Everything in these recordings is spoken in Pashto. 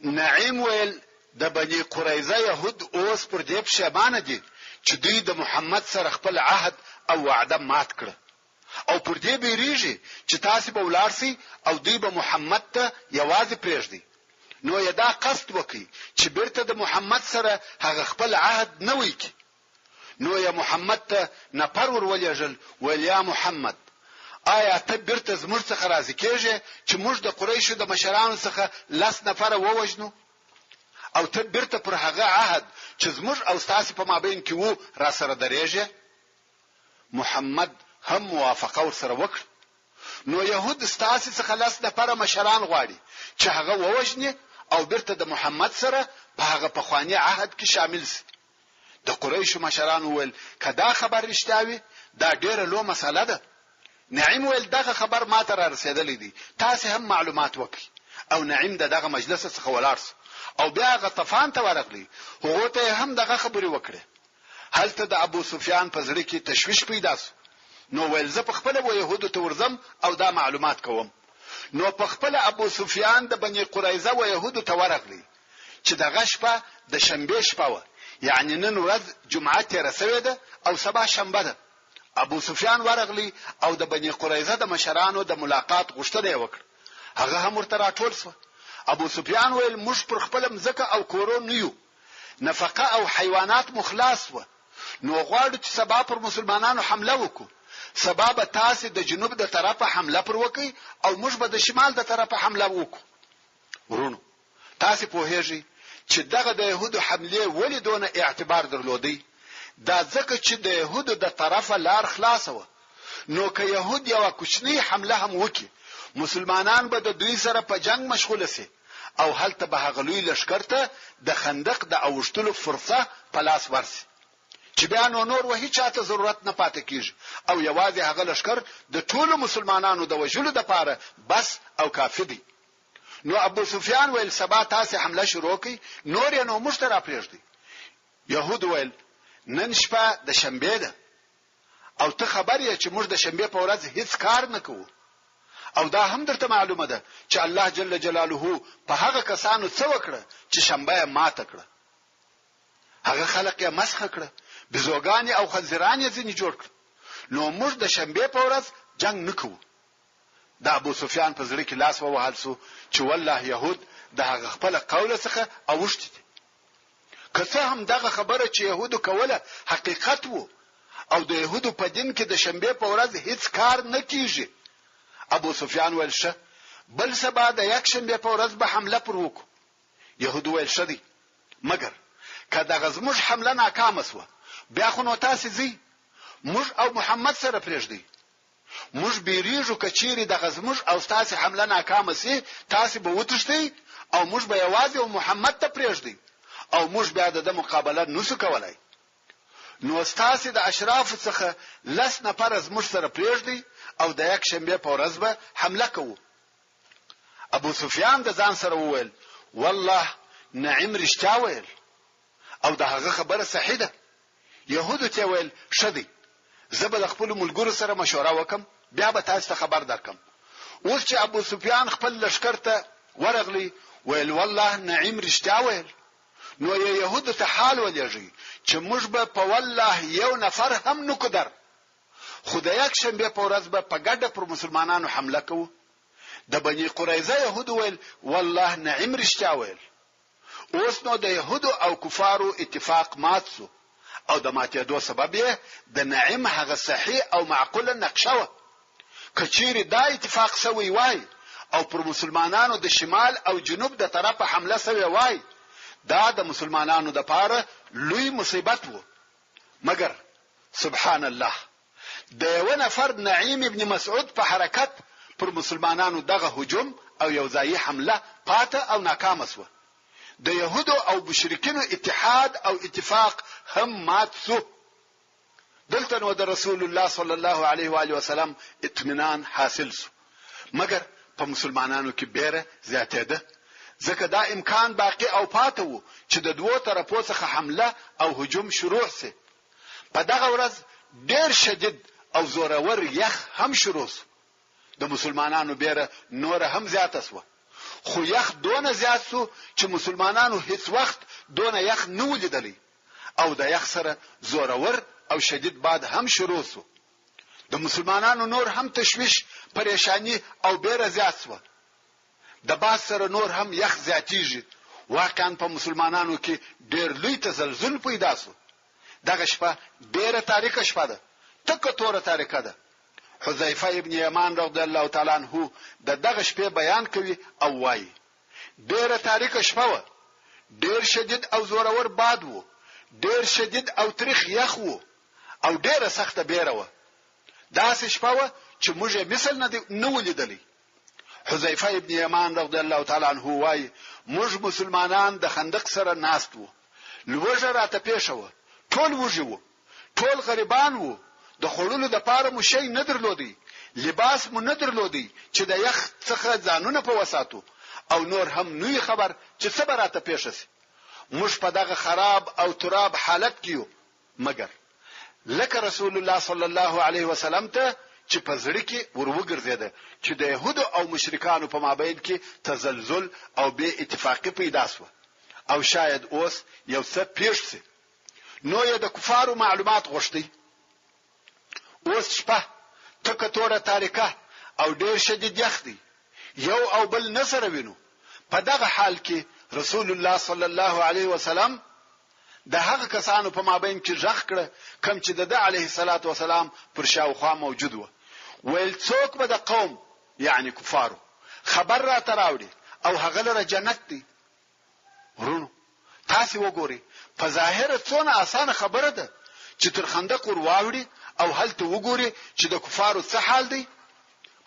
نعیم ویل د بني قریظه يهود اوس پر دې پښیمانه دي چې دوی د محمد سره خپل عهد او وعده مات کړ او پر دې بیریږي چې تاسو به ولارسي او دوی به محمد ته یوازې پرېږدي. نو یدا قصد وکي چې بیرته د محمد سره هغه خپل عهد نه وکړي. نو یا محمد ته نفر ورولېږل ویل یا محمد آیا ته بیرته زموږ څخه راضي کېږې چې موږ د قریشو د مشرانو څخه 10 نفر ووجنو او ته بیرته پر هغه عهد چې زموږ او تاسو په مابین کې وو را سره درېږې؟ محمد هم موافقه ورسره وکړه. نو يهود تاسو څخه 10 نفر مشران غواړي چې هغه ووجني او بیرته د محمد سره په هغه پخوانی عهد کې شامل شي. د قریشو مشران وویل کدا خبر رښتیاوي دا ډیره لو مسله ده. نعیم ویل دغه خبر ما ته را رسیدلې دي، تاسو هم معلومات وکړئ. او نعیم دغه مجلس څخه ولارس او بیا غطفان ته ورغلی. هغه ته هم دغه خبري وکړه. هلته د ابو سفیان په زړه کې تشویش پیدا شو. نو ویل زه په خپل و يهودو ته ورزم او دا معلومات کوم. نو په خپل ابو سفیان د بني قریظه و يهودو ته ورغلی چې دغه شپه د شنبه شپه و، یعنی نن ورځ جمعه تیر شوې ده او سبا شنبه ده. ابو سفیان ورغلی او د بني قریظه د مشرانو د ملاقات غوښتنه وکړه. هغه هم ورته راټول شو. ابو سفیان ویل موږ پر خپل مزکه او کورون نیو، نفقه او حیوانات مخلاص و. نو غواړو چې سبا پر مسلمانانو حمله وکړو. سبا به تاسو د جنوب د طرفه حمله پر وکړي او موږ به د شمال د طرفه حمله وکړو. ورونو تاسو په هیږي چې دغه د يهودو حمله ولې دونه اعتبار درلودي؟ دا ځکه چې د يهودو د طرفه لار خلاصه و. نو که يهود یو کوچنی حمله هم وکړي مسلمانان به د دوی سره په جنگ مشغول شي او هلته به هغه لوی لشکره ته د خندق د اوشتلو فرصه په لاس ورسي چې بیا نور وهي چاته ضرورت نه پاتې کیږي او یوازې هغه لشکره د ټولو مسلمانانو د وجلو د پاره بس او کافي دي. نو ابو سفیان ویل سبا تاسو حمله شروع کړئ، نور یې نو مشترا پرېږدي. يهود ویل نن شپه د شنبه ده او ته خبر یې چې موږ د شنبه په ورځ هیڅ کار نه کوو. او دا هم درته معلومه ده چې الله جل جلاله په هغه کسانو څه وکړه چې شنبه ماته کړه. هغه خلق یې مسخه کړه، بزوګان او خنزیران یې ځنی جوړ کړ. نو موږ د شنبه په ورځ جنگ نکوو. د ابو سفیان په زړه کې لاس ووهل سو چې والله يهود د هغه خپل قول څخه اوښتي. که هم دغه خبره چې يهودو کوله حقیقت وو او د يهودو په دین کې د شنبه په ورځ هیڅ کار نه کیږي. ابو سفیان ویل شه بل سبا د یک شنبه په ورځ به حمله پر وکړو. يهودو ویل شه دي مګر کله غزموش حمله ناکامه شو بیا خو نو تاسو زی موږ او محمد سره پرېږدي. موږ بیریږو کچيري د غزموش او تاسو حمله ناکامه سي تاسو به وتښتئ او موږ به یوازې محمد ته پرېږدي او موږ بیا د مقابله نسو کولای. نو تاسو د اشراف څخه 10 نفر زموږ سره پرېږدي او د یک شنبه په ورځ به حمله کوو. ابو سفیان د ځان سره وویل والله نعیم رښتیا ویل او دا هغه خبره صحیح ده. يهودو ته ویل شدي زه به خپل ملګرو سره مشوره وکم بیا به تاسو ته خبر درکم. اوس چې ابو سفیان خپل لشکره ته ورغلی ویل والله نعیم رښتیا ویل. نو يهودو ته حال ولېږي چې موږ به په والله یو نفر هم نقدر خدای یک شنبه په ورځ به په ګډه پر مسلمانانو حمله کوو. د بني قریظه يهودو ویل والله نعیم رښتیا ویل. اوس نو د يهودو او کفارو اتفاق مات شو او د ماتېدو سبب یې د نعیم هغه صحیح او معقوله نقشه و. کچيري دا اتفاق سوی وای او پر مسلمانانو د شمال او جنوب د طرفه حمله سوی وای دا د مسلمانانو د پاره لوی مصیبت وو. مګر سبحان الله د یو نفر نعیم ابن مسعود په حرکت پر مسلمانانو دغه هجوم او یو ځای حمله پاته او ناکامه شو. د يهودو او مشرکینو اتحاد او اتفاق هم مات شو. دلته نو د رسول الله صلی الله علیه و آله وسلم اطمینان حاصل شو. مګر په مسلمانانو کې بیره زیاتېده ځکه دا امکان باقی او پاته وو چې د دوه طرفو څخه حمله او هجوم شروع شي. په دغه ورځ ډېر شدید او زورور یخ هم شروع شو. د مسلمانانو بیره نور هم زیاته شو. خو یخ دونه زیات سو چې مسلمانانو هیڅ وخت دونه یخ نه ولیدلی او د یخ سره زورور او شدید باد هم شروع سو. د مسلمانانو نور هم تشویش، پریشانی او بیره زیات سو. د باد سره نور هم یخ زیاتیږي. واقعا په مسلمانانو کې ډېر لوی تزلزل پیدا سو. دغه شپه ډېره تاریکه شپه ده، تکه توره تاریکه ده. حذیفه ابن یمان رضی الله تعالی عنہ دغه شپه بیان کوي او وایي ډېره تاریکه شپه و، ډېر شدید او زورور باد و، ډېر شدید او تریخ یخ و او ډېره سخته بیره و. داسې شپه و چې موږ مثل نه ولیدلی. حذیفه ابن یمان رضی الله تعالی عنہ وایي موږ مسلمانان د خندق سره ناست وو، لوږه راته پیښه وه، ټول وږي وو، ټول غریبان وو، د خوړلو د پاره مو شی نه درلودي، لباس مو نه درلودي چې د یخ څخه ځانونه په وساتو، او نور هم نوې خبر چې څه به راته پیښه شي. موږ په دغه خراب او تراب حالت کې یو، مګر لکه رسول الله صلی الله علیه وسلم ته چې په زړه کې وروګرځیده چې د يهودو او مشرکانو په مابین کې تزلزل او بې اتفاقی پیدا شو او شاید اوس یو څه پیښ شي. نو یې د کفارو معلومات غوښتي. اوس شپه تکه توره تاریکه او ډېر شدید یخ دی، یو او بل نسره وینو. په دغه حال کې رسول الله صلی الله علیه وسلم د هغه کسانو په مابین کې ځخ کړه کوم چې د علیه الصلاۃ والسلام پر شاوخوا موجود و. ویل څوک به د قوم یعنی کفارو خبر را تراوړي او هغه لره جنت دی. ورونو تاسو وګورئ، په ظاهر څونه اسانه خبره ده چې تر خندق ور واوړي او هلته وګوري چې د کفارو څه حال دی،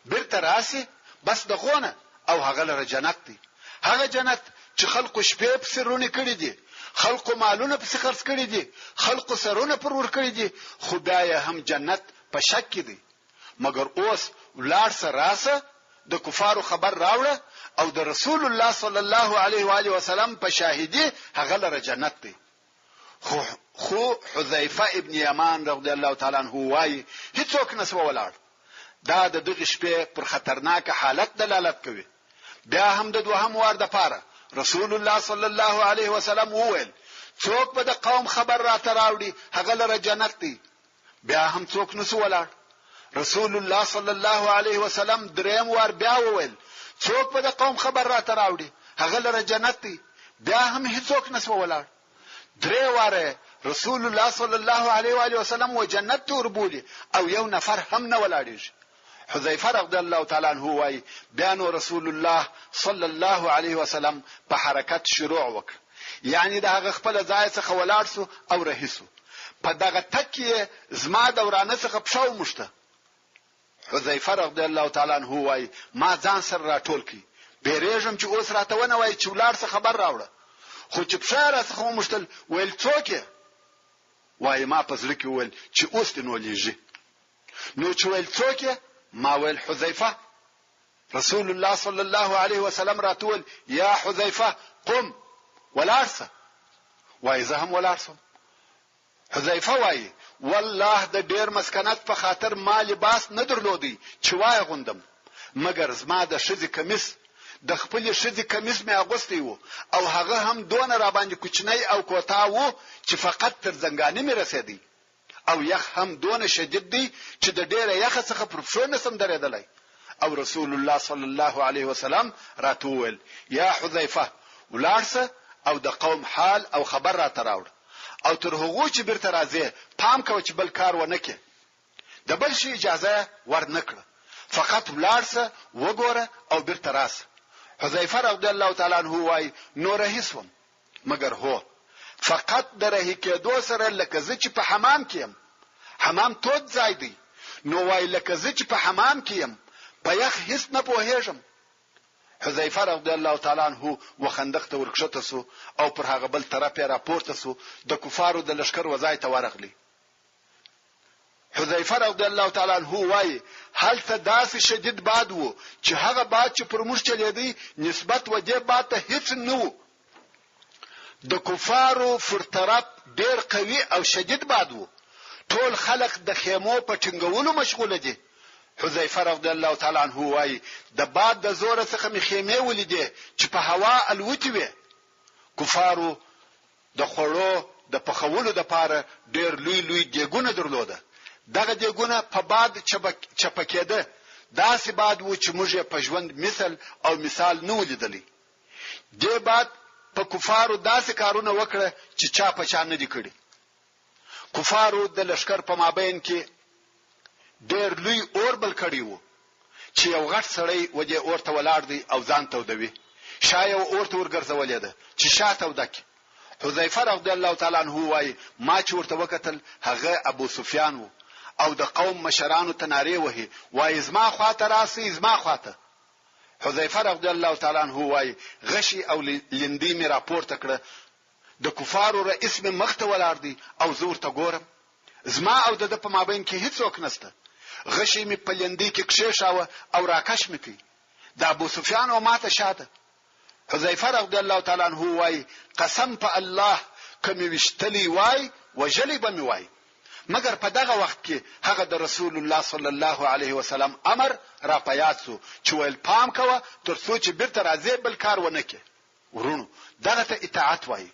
بیرته راسي بس دغونه او هغه لره جنت دی. هغه جنت چې خلقو شپې په سرونه کړی دي، خلقو مالونه په خرڅ کړی دي، خلقو سرونه پر ور کړی دي، خدای هم جنت په شک کې دی. مګر اوس ولار سره راسه د کفارو خبر راوړه او د رسول الله صلی الله علیه و آله وسلم په شاهدی هغه لره جنت دی. خو حذیفه ابن یمان رضی الله تعالی عنہ وایي هیڅوک نسو ولاړ. دا د دغه شپې پر خطرناک حالت دلالت کوي. بیا هم د دوهم وار د پاره رسول الله صلی الله علیه وسلم وویل څوک به د قوم خبر را تراوړي هغه لره جنت دی. بیا هم څوک نسو ولاړ. رسول الله صلی الله علیه وسلم دریم وار بیا وویل څوک به د قوم خبر را تراوړي هغه لره جنت دی. بیا هم هیڅوک نسو ولاړ. درې واره رسول الله صلی الله علیه و آله وسلم و جنت ته وربولي او یو نفر هم نه ولاړیږي. حذیفه رضی الله تعالی عنہ وایي بیا نو رسول الله صلی الله علیه وسلم په حرکت شروع وکړ، یعنی دغه خپل ځای څخه ولاړ سو او رهیسو. په دغه تکیه زما دورانه څخه پښو مشته. حذیفه رضی الله تعالی عنہ وایي ما ځان سره راټول کی، بیرېږم چې اوس راته ونه وایي چې ولار څه خبر راوړه. خو چې بشاره څخه مشتل ویل څوک وایي ما په زړه کې ویل چې اوس دې نو لیږي. نو چې ویل څوک ما ویل حذیفه. رسول الله صلی الله علیه وسلم راتول یا حذیفه قم ولارسه. وایي زه هم ولارسم. حذیفه وایي والله د ډیر مسکنت په خاطر ما لباس نه درلودي چې وای غوندم، مګر زما د شذ کمیس د خپل شذ کمیس مې اغوستي وو او هغه هم دون را باندې کوچنی او کوتا وو چې فقط تر زنګانی مې رسیدي او یخ هم دون شدید دی چې د ډیره یخ څخه پر پښو نسم درېدلای. او رسول الله صلی الله علیه وسلم راتول یا حذیفه ولارسه او د قوم حال او خبر را تراوړ او تر هغه چې بیرته راځي پام کوي چې بل کار ونه کې. د بل شي اجازه ورنکړه، فقط ولارسه وګوره او بیرته راسه. حذیفه رضی الله تعالی عنہ وای نو رهیسوم، مگر هو فقط درې کېدو سره لکه زه چې په حمام کېم، حمام تود ځای دی، نو وای لکه زه چې په حمام کېم په یخ هیڅ نه پوهېږم. حذیفه رضی الله تعالی عنہ وخندق ته ورکشته سو او پر هغه بل طرف یې راپورته سو د کفارو د لشکر وځای ته ورغلی. حذیفه رضی الله تعالی عنہ وای هلته داسې شدید باد وو چې هغه باد چې پر موږ چلیدي نسبت و دې باد ته هیڅ نه وو. د کفارو پر طرف ډیر قوي او شدید باد وو. ټول خلق د خیمو په ټینګولو مشغول دي. حذیفه رضی الله تعالی عنہ وایي د باد د زور څخه می خیمه ولیدې چې په هوا الوتې وي. کفارو د خړو د پخولو د پاره ډېر لوی لوی دیګونه درلوده. دغه دیګونه په باد چپکېده. داسې باد و چې موږ په ژوند مثال نه ولیدلی. دې باد په کفارو داسې کارونه وکړه چې چا په چا نه دي کړي. کفارو د لشکر په مابین کې ډېر لوی اور بل کړی وو چې یو غټ سړی وجه اورته ولاړ دی او ځان تودوي. شایو اورته ورګرځولې ده چې شاته ودک. حذیفه رضی الله تعالی عنہ وایي ما چې ورته وکتل هغه ابو سفیان وو او د قوم مشرانو ته نارې وهي وایي زما خواته راسي زما خواته. حذیفه رضی الله تعالی عنہ وایي غشي او لندې می راپورته کړه د کفارو رئیس می مخته ولاړ دی او زور ته ګورم زما او د په مابین کې هیڅوک نشته. غشي می په لندې کې کښېښاوه او راکش می کړ. د ابو سفیان او ماته شاته. حذیفه رضی الله تعالی عنہ وایي قسم په الله کمی وشتلی وای وجلی به می وای. مگر په دغه وخت کې هغه د رسول الله صلی الله علیه وسلم امر را پیاسو چې ول پام کوه تر څو چې بیرته راځي بل کار ونه کې. ورونو دغه ته اطاعت وای.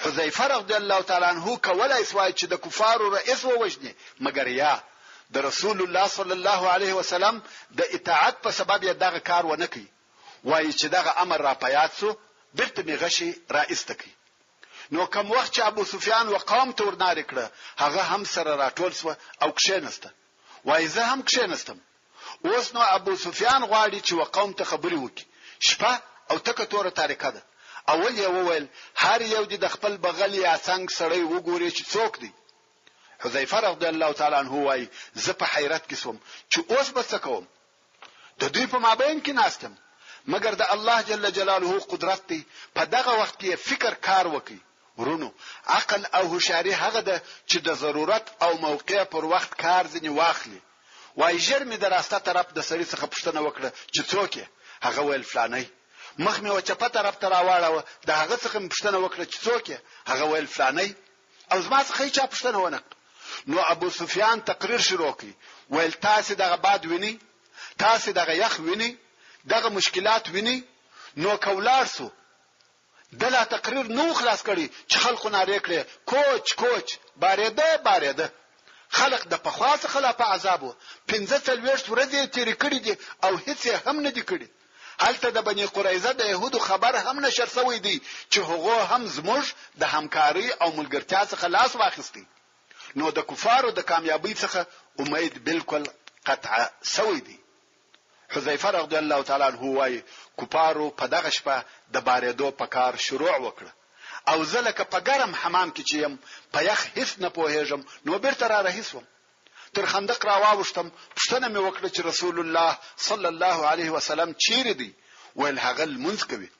حذیفه رضی الله تعالی عنہ کولای سوای چې د کفارو رئیس ووجني مگر یا د رسول الله صلی الله علیه وسلم د اطاعت په سبب یې دغه کار ونه کوي. وای چې دغه امر را پیاسو بیرته می غشي رئیس تکي. نو کوم وخت چې ابو سفیان وقام ته ورنار کړه هغه هم سره راټول سو او کښینسته. وای زه هم کښینستم. اوس نو ابو سفیان غواړي چې وقام ته خبري وکړي. شپه او تکه توره تاریکه ده. اول یې وویل هر یو د خپل بغل یا څنګه سړی وګوري چې څوک دی. حذیفه رضی الله تعالی عنہ وای زه په حیرت کې سوم چې اوس به څه کوم. د دوی په مابین کې ناستم مگر د الله جل جلاله قدرت دی. په دغه وخت کې فکر کار وکړي. ورونو عقل او هوښیاري هغه ده چې د ضرورت او موقع پر وخت کار ځنی واخلي. وای ژر می دراسته طرف د سړي څخه پوښتنه وکړه چې څوک یې. هغه ویل فلانی. مخ می وچپه طرف ته راواړاوه د هغه څخه پوښتنه وکړه چې څوک یې. هغه ویل فلانی. او زما څخه هیڅ پوښتنه ونه کړه. نو ابو سفیان تقریر شروع کړ. ویل تاسو دغه باد ویني؟ تاسو دغه یخ ویني؟ دغه مشکلات ویني؟ نو کولارسو دلا تقریر نو خلاص کړي چې خلکو نارې کړي کوچ باریده. خلق د پخوا څخه لا په عذابو 15 ورځې تیر کړي دي او هیڅ هم نه دي کړي. هلته د بنی قریظه د يهودو خبر هم نشر شوی دی چې هغه هم زموږ د همکاري او ملګرتیا څخه لاس واخیستی. نو د کفارو د کامیابی څخه امید بالکل قطع شوی دی. حذیفه رضی الله تعالی عنہ وایي کفارو په دغه شپه د باریدو په کار شروع وکړه او زلکه په ګرم حمام کې چې يم په یخ هیڅ نه پوهېږم نو بیرته را رهیسوم. تر خندق را واوښتم. پښتنه مې وکړه چې رسول الله صلی الله علیه وسلم چیرې دی؟ ویل هغه لمونځ کوي.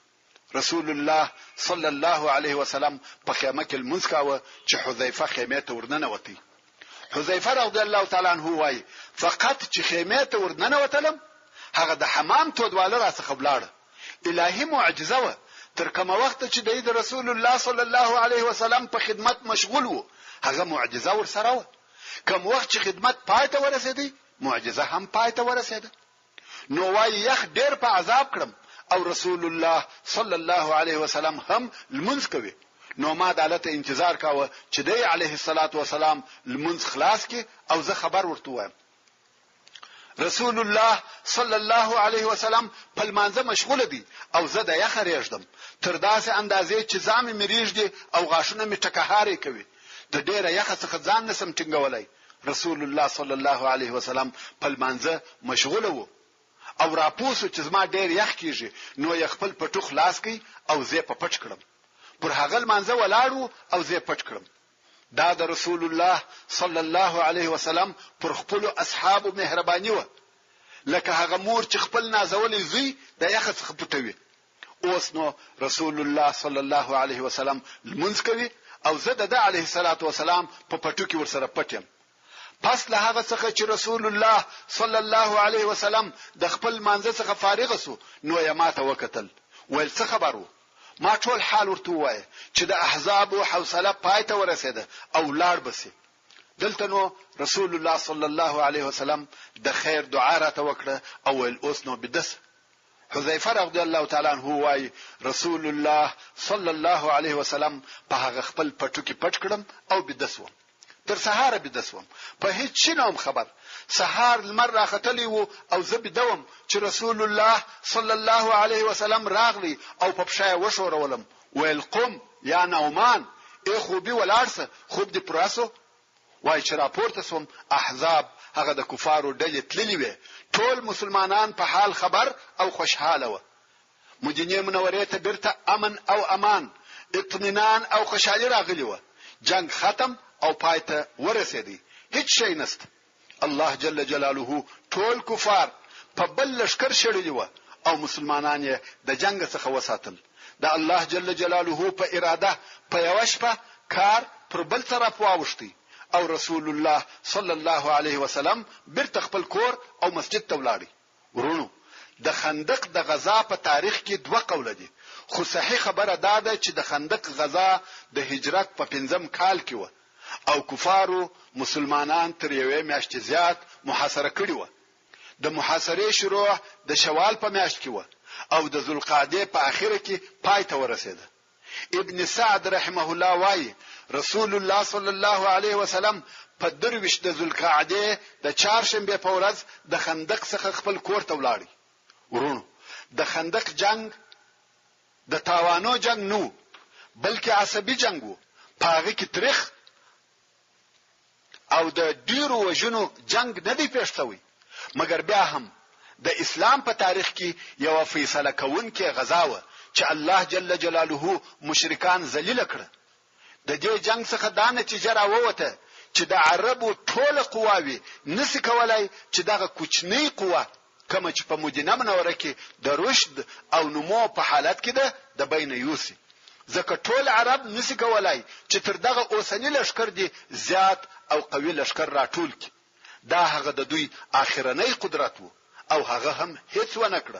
رسول الله صلی الله علیه وسلم په خیمه کې لمونځ کاوه چې حذیفه خیمه ته ورننوتی. حذیفه رضی الله تعالی عنہ وایي فقط چې خیمه ته ورننوتلم هغه د حمام تودواله را څخه بلاړه. الهی معجزه و. تر کومه وخت چې د رسول الله صلی الله علیه وسلم په خدمت مشغول وو هغه معجزه ورسره و. کوم وخت چې خدمت پای ته ورسېدی معجزه هم پای ته ورسېده. نو وایي یخ ډېر په عذاب کړم او رسول الله صلی الله علیه وسلم هم لمونځ کوي. نو ما دالته انتظار کاوه چې دی علیه الصلاۃ والسلام لمونځ خلاص کی او زه خبر ورته وایم. رسول الله صلی الله علیه وسلم په لمانځه مشغول دي او زه د یخ ریږدم تر داسې اندازې چې ځامې مریږدي او غاښونه می ټکهاري کوي. د ډیره یخ څخه ځان نسم ټینګولای. رسول الله صلی الله علیه وسلم په لمانځه مشغول وو او راپوسو چې زما ډیر یخ کیږي نو یې خپل پټو خلاص کړي او زه په پټ کړم. پر هغه لمانځه ولاړو او زه پټ کړم. دا د رسول الله صلی الله علیه وسلم پر خپل اصحاب مهرباني و. لکه هغه مور چې خپل نازولې زوی د یخ څخه پټوي. اوس نو رسول الله صلی الله علیه وسلم لمونځ کوي او زه د علیه الصلاۃ والسلام په پټو کې ورسره پټم. پس له هغه څخه چې رسول الله صلی الله علیه وسلم د خپل مانځه څخه فارغ شو نو یې ماته وکتل. ول څه خبرو؟ ما ټول حال ورته وایي چې د احزاب او حوصله پای ته ورسېده او لاړ بسي. دلته نو رسول الله صلی الله علیه وسلم د خیر دعا راته وکړه او اوس نو بدس. حذیفه رضی الله تعالی عنہ وايي رسول الله صلی الله علیه وسلم په هغه خپل پټو کې پټ کړم او بدسوم، تر سهار بدسوم، په هیڅ شي نوم خبر. سهار لمر راختلی وو او زه بدوم چې رسول الله صلی الله علیه وسلم راغلی او په پښه وشورولم ویل قم یا نومان ای خوبي ولارسه خوب دې پراسو. وای چې راپورته سوم احزاب هغه د کفارو ډلې تللی وي، ټول مسلمانان په حال خبر او خوشحاله و. مدینه منوره ته بیرته امن او امان، اطمینان او خوشحالي راغلی و. جنگ ختم او پایته ورسېدی، هیڅ شی نست. الله جل جلاله ټول کفار په بل لشکر شړلی و او مسلمانان یې د جنگ څخه وساتل. د الله جل جلاله په اراده په یو شپه کار پر بل طرف واوښتي او رسول الله صلی الله علیه وسلم بیرته خپل کور او مسجد ته ولاړی. ورونو د خندق د غزا په تاریخ کې دوه قوله دي، خو صحیح خبره دا ده چې د خندق غزا د هجرت په 5م کال کې و او کفارو مسلمانان تر یوې میاشتې زیات محاصره کړی و. د محاصرې شروع د شوال په میاشت کې و او د ذوالقعده په اخره کې پای ته ورسېده. ابن سعد رحمه الله وايي رسول الله صلی الله علیه وسلم په 23 د ذوالقعده د چهارشنبه په ورځ د خندق څخه خپل کور ته ولاړی. ورونو د خندق جنگ د تاوانو جنگ نو بلکې عصبي جنگ وو، پاغه کې تاریخ او د ډیرو وجنو جنگ نه دی پیښ شوی، مګر بیا هم د اسلام په تاریخ کې یو فیصله کوونکې غزا و چې الله جل جلاله مشرکان ذلیل کړ. د دې جنگ څخه دا نتیجه راووته چې د عربو ټول قواوی نسی کولای چې دغه کوچنی قوه کوم چې په مدینه منوره کې د رشد او نمو په حالت کې ده د بین یوسی. ځکه ټول عرب نسی کولای چې تر دغه اوسنی لشکر دی زیات او قوي لشکر راټول کړي. دا هغه د دوی اخرنی قدرت وو او هغه هم هیڅ ونه کړ.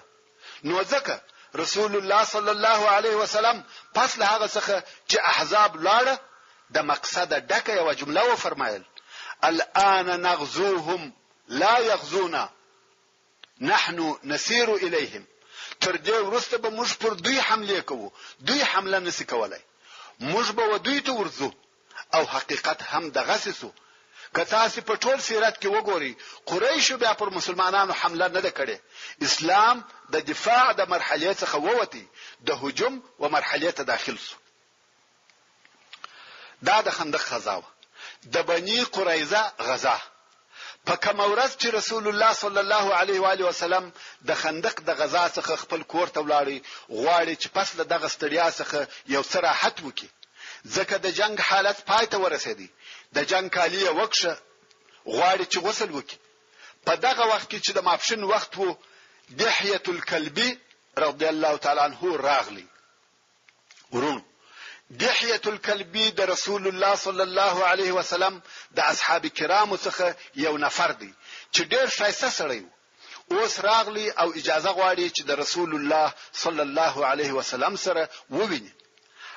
نو ځکه رسول الله صلی الله علیه وسلم پس له هغه څخه چې احزاب لاړه د مقصد ډکه یو جمله و فرمایل الان نغزوهم لا يغزونا نحن نسير اليهم. تر دې وروسته به موږ پر دوی حمله کوو، دوی حمله نسی کولای، موږ به و دوی ته ورځو. او حقیقت هم دغه سسو. که تاسو په ټول سیرت کې وګورئ قریش بیا پر مسلمانانو حمله نه کړې. اسلام د دفاع د مرحله څخه ووتی د هجوم و مرحله ته داخل شو. دا د خندق غزا د بنی قریظه غزا په کوم ورځ چې رسول الله صلی الله علیه و آله وسلم د خندق د غزا څخه خپل کور ته ولاړی، غواړي چې پس له دغه ستړیا څخه یو څه راحت وکړي. ځکه د جنگ حالت پای ته ورسېدی، د جنگ کالیه وکشه، غواړي چې غسل وکړي. په دغه وخت کې چې د ماپښین وخت وو دحیه الکلبی رضی الله تعالی عنہ راغلی. ورونو دحیه الکلبی د رسول الله صلی الله علیه وسلم د اصحاب کرامو څخه یو نفر دی چې ډېر شایسته سړی و. اوس راغلی او اجازه غواړي چې د رسول الله صلی الله علیه وسلم سره وویني.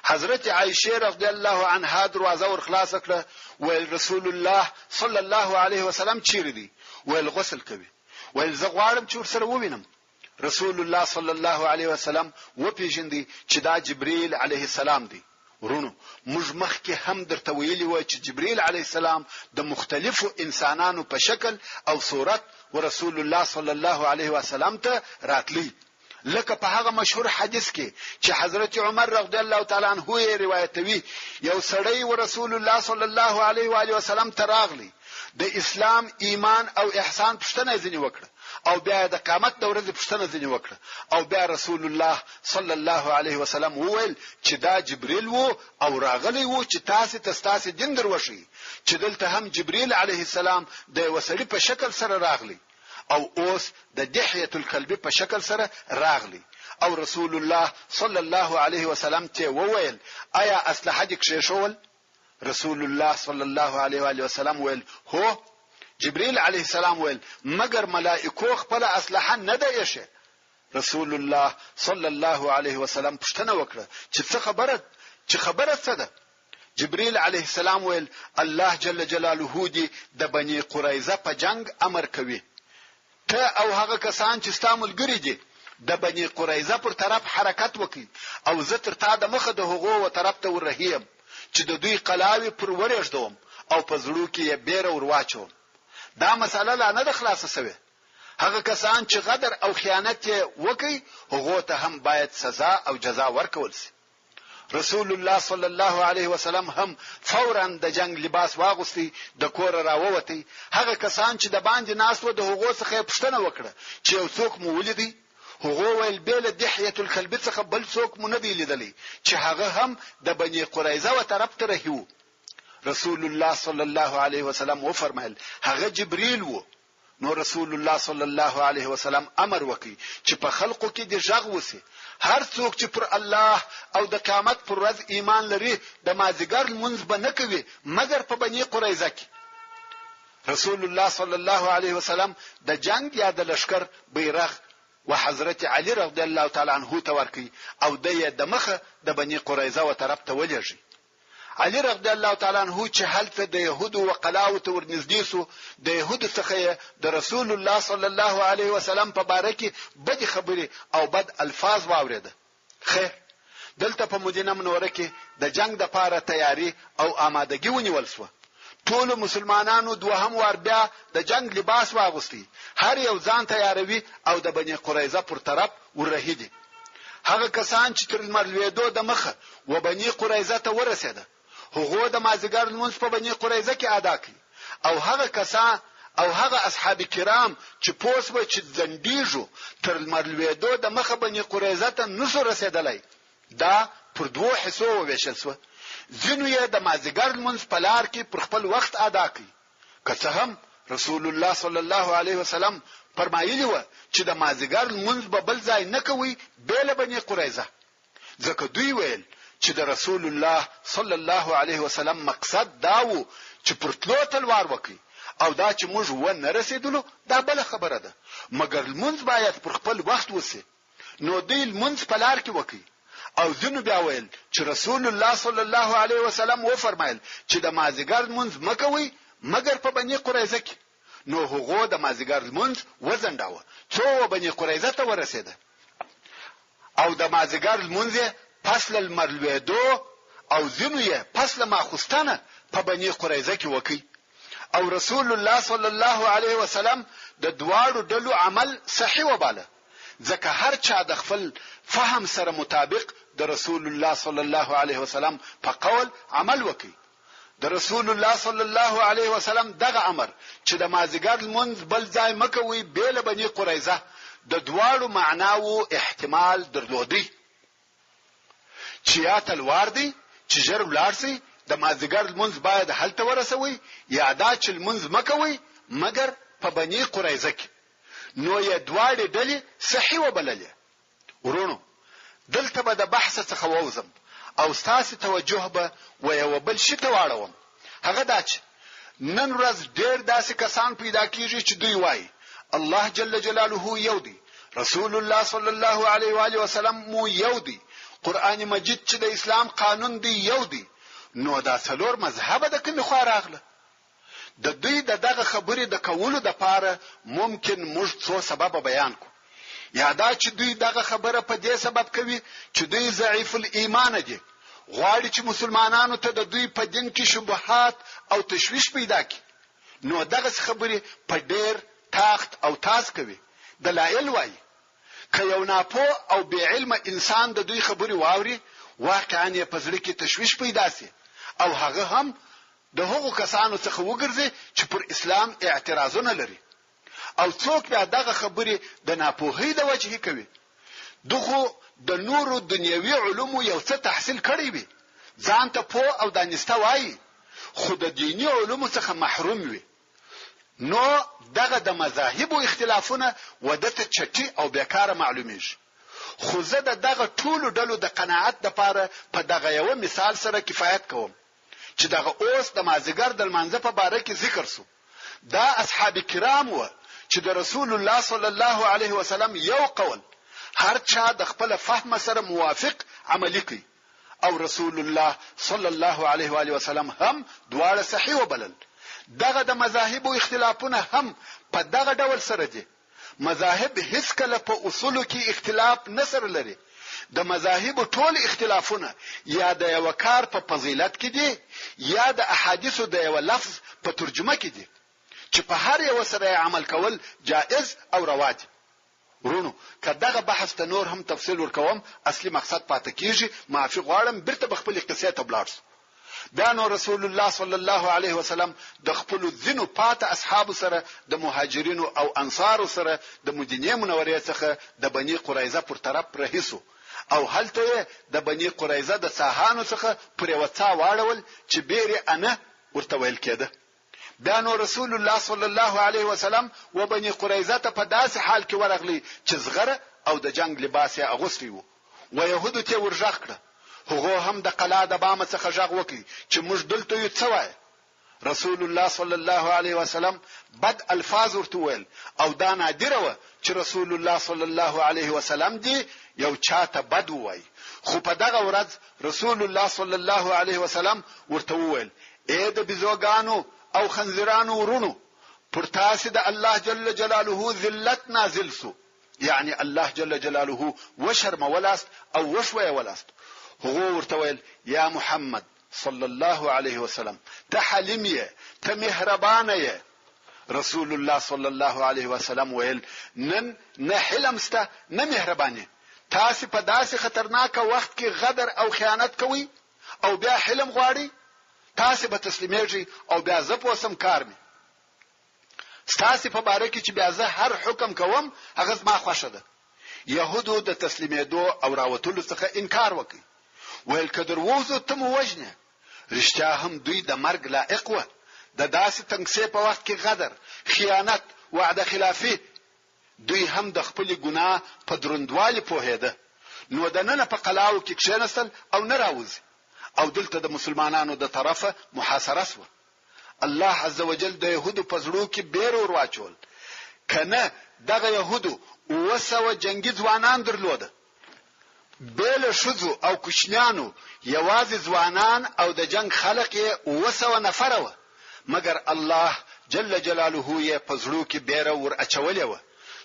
حضرت عائشه رضی الله عنها دروازه ور خلاص کړه، ویل رسول الله صلی الله علیه وسلم چیرې دی؟ ویل غسل کوي. ویل زه غواړم چې ورسره ووینم. رسول الله صلی الله علیه وسلم وپیژندی چې دا جبرئیل علیه السلام دی. ورونو موږ مخکې هم درته ویلي و چې جبرئیل علیه السلام د مختلفو انسانانو په شکل او صورت ورسول الله صلی الله علیه وسلم ته راتلی. لکه په هغه مشهور حدیث کې چې حضرت عمر رضی الله تعالی عنہ یې روایتوي، یو سړی ورسول الله صلی الله علیه و آله وسلم ته راغلی، د اسلام ایمان او احسان پوښتنه ځنی وکړه او بیا د قیامت د ورځې پوښتنه ځنی وکړه او بیا رسول الله صلی الله علیه وسلم وویل چې دا جبرئیل وو او راغلی وو چې تاسو دین دروشي، چې دلته هم جبرئیل علیه السلام د وسړي په شکل سره راغلی او اوس د دحیه الکلبی په شکل سره راغلی. او رسول الله صلی الله علیه وسلم ته وویل آیا اسلحه دې کښېښول؟ رسول الله صلی الله علیه و آله وسلم ویل هو. جبرئیل علیه السلام ویل مگر ملائکه خپل اسلحه نه دی یشه. رسول الله صلی الله علیه وسلم پوښتنه وکړه چې څه خبره څه ده؟ جبريل عليه السلام ویل الله جل جلاله دې د بني قریظه په جنگ امر کوي، ته او هغه کسان چې ستا ملګري دي د بني قریظه پر طرف حرکت وکړي او زه تر تا د مخه د هغو و طرف ته ورهیم چې د دوی قلاوي پر ورېږدوم او په زړو کې یې بیره ورواچوم. دا مسله لا نه د خلاصه سوې. هغه کسان چې غدر او خیانت وکړي هغه ته هم باید سزا او جزا ورکول شي. رسول الله صلی الله علیه وسلم هم فورا د جنگ لباس واغوستي د کور راووتی. هغه کسان چې د باندې ناس و د هغه څخه پښتنه وکړه چې یو څوک مو ولیدي، هغه ویل بیل دحیه الکلب څخه بل څوک مو نه دی لیدلی چې هغه هم د بنی قریظه و طرف ته رهیو. رسول الله صلی الله علیه وسلم و فرمایل هغه جبرئیل وو. نو رسول الله صلی الله علیه وسلم امر وکړي چې په خلقو کې د ژغ وسی هر څوک چې پر الله او د قیامت پر ورځ ایمان لري د مازیګر منځ به نه کوي مګر په بنی قریظه کې. رسول الله صلی الله علیه وسلم د جنگ یا د لشکر بیرغ و حضرت علی رضی الله تعالی عنہ ته ورکی او د مخه د بنی قریظه و طرف ته ولېږي. علی رضی الله تعالی عنہ چې هلته د يهودو و قلاو ته ورنږدې سو د يهودو څخه د رسول الله صلی الله علیه وسلم په باره کې بد خبرې او بد الفاظ واوریده. خیر دلته په مدینه منوره کې د جنگ د پاره تیاری او آمادګي ونیول شو. ټول مسلمانانو دوهم وار بیا د جنگ لباس واغوستي، هر یو ځان تیاروي او د بنی قریظه پر طرف ورهیدي. هغه کسان چې تر مرلوېدو د مخه و بنی قریظه ته ورسېده هغه د مازیګر لمونځ په بنی قریظه کې ادا کړي او هغه کسان او هغه اصحاب کرام چې پوسوه چې زندیجو تر مرلوېدو د مخه بنی قریظه ته نسو رسیدلای دا پر دوه حصو وویشل شو. ځینو یې د مازیګر لمونځ په لار کې پر خپل وخت ادا کړي، که څه هم رسول الله صلی الله علیه وسلم فرمایلی و چې د مازیګر لمونځ به بل ځای نه کوي بیل بنی قریظه، ځکه دوی ویل چې د رسول الله صلی الله علیه وسلم مقصد دا و چې پر تلو تلوار وکړي او دا چې موږ و نه رسیدلو دا بل خبره ده، مګر لمونځ باید پر خپل وخت وسی. نو دوی لمونځ په لار کې وکړي او ځینو بیا ویل چې رسول الله صلی الله علیه وسلم و فرمایل چې د مازیګر لمونځ مکوي مګر په بنی قریظه کې. نو هغه د مازیګر لمونځ وزنداوه څو بنی قریظه ته ورسېده او د مازیګر لمونځ پس لمرلوېدو او ځینو یې پس لماخستانه په بنی قریظه کې وکړي. او رسول الله صلی الله علیه وسلم د دواړو ډلو عمل صحیح وباله، ځکه هر چا د خپل فهم سره مطابق د رسول الله صلی الله علیه وسلم په قول عمل وکړي. د رسول الله صلی الله علیه وسلم دغه امر چې د مازیګر لمونځ بل ځای مکوي بیل بنی قریظه د دواړو معناو احتمال درلودي، چې یا تلوار دی چې ژر ولاړ سي د مازیګر لمونځ باید هلته ورسوي، یا دا چې لمونځ مکوي مګر په بنی قریظه کې. نو یې دواړې ډلې صحیح وبللې. ورونو دلته به د بحث څخه ووزم او ستاسو توجه به و یو بل شي ته واړوم. هغه دا چې نن ورځ ډېر داسې کسان پیدا کیږي چې دوی وایي الله جل جلاله یو دی، رسول الله صلی الله علیه و آله وسلم مو یو دی، قران مجید چې د اسلام قانون دی یو دی. نو دا څلور مذهب د کوم خوا راغله؟ د دوی دغه خبرې د کولو د پاره ممکن موږ څو سبب بیان کو. یا دا چې دوی دغه خبره په دې سبب کوي چې دوی ضعیف الایمان دي، غواړي چې مسلمانانو ته د دوی په دین کې شبهات او تشویش پیدا کړي. نو دغه خبرې په ډېر تاخت او تاس کوي. دلایل وایي که یو ناپوه او بې علم انسان د دوی خبرې واوري واقعا یې په زړه کې تشویش پیدا سي او هغه هم د هغو کسانو څخه وګرځي چې پر اسلام اعتراضونه لري او څوک بیا دغه خبرې د ناپوهۍ د وجهې کوي. دغه د نورو دنیوي علومو یو څه تحصیل کړی وي، ځان ته پوه او دانسته وایي، خو د دینی علومو څخه محروم وي. نو دغه د مذاهبو اختلافونه ودته چټي او بیکاره معلومیږي. خو زه دغه ټولو ډلو د قناعت لپاره په دغه یو مثال سره کفایت کوم چې دغه اوس د مازیګر د لمانځه په باره کې ذکر سو. دا اصحاب کرام و چې د رسول الله صلی الله علیه وسلم یو قول هر چا د خپل فهم سره موافق عملی کوي او رسول الله صلی الله علیه و آله وسلم هم دواړه صحیح وبلل. دغه د مذاهبو اختلافونه هم په دغه ډول سره دي. مذاهب هیڅ کله په اصولو کې اختلاف نه سره لري. د مذاهب ټول اختلافونه یا د یو کار په فضیلت کې دي یا د احادیثو د یو لفظ په ترجمه کې دي چې په هر یو سره عمل کول جائز او روا دي. ورونو که دغه بحث ته نور هم تفصیل ورکوم اصلي مقصد پاتې کیږي. معافي غواړم بیرته بخپل قصې ته بلاړ شو. بیا نو رسول الله صلی الله علیه وسلم د خپل ذینو پات اصحاب سره د مهاجرینو او انصارو سره د مدینه منورې څخه د بنی قریظه پر طرف رهیسو او هلته د بنی قریظه د ساحانو څخه پر وڅا واړول چې بیره انه ورته ویل کېده. بیا نو رسول الله صلی الله علیه وسلم و بنی قریظه ته په داسې حال کې ورغلی چې زغره او د جنگ لباس یې اغوستی وو و يهودو ته ورژغ کړه. هغه هم د قلا د بام څخه ژغ وکړي چې موږ دلته یو څه وای. رسول الله صلی الله علیه وسلم بد الفاظ ورته ویل او دا نادره و چې رسول الله صلی الله علیه وسلم دی یو چاته بد وای. خو په دغه ورځ رسول الله صلی الله علیه وسلم ورته ویل اې د بزوګانو او خنزیرانو ورونو پر تاسو د الله جل جلاله ذلت نازل سو. یعنی الله جل جلاله وشرم ولاست او وشوي ولاست. هو ورته ویل یا محمد صلی الله علیه وسلم ته حلیم یې ته مهربان یې. رسول الله صلی الله علیه وسلم ویل نن نه حلمسته نه مهرباني. تاسو په داسې خطرناک وخت کې غدر او خیانت کوي او بیا حلم غواړي. تاسو به تسلیمېږئ او بیا زه پوسم کار می. تاسو په باره کې چې بیا زه هر حکم کوم هغه زما خوښه ده. يهودو د تسلیمېدو او راوتلو څخه انکار وکړي. ویل کدر ووزو ته مو وجنه. رښتیا هم دوی د مرګ لائق و. د داسې تنګسې په وخت کې غدر، خیانت، وعده خلافي دوی هم د خپل ګناه په دروندوالي پوهېده. نو د نن په قلاو کې کښېنستل او نه راوځي او دلته د مسلمانانو د طرفه محاصره شو. الله عزوجل د يهودو په زړه کې بیر ور واچول. کنه دغه يهودو وسو جنگي ځوانان درلوده. بیل شذو او کوشنیانو یوازې ځوانان او د جنگ خلق یې وسو نفر و. مگر الله جل جلاله یې په زړه کې بیر ور اچولې و.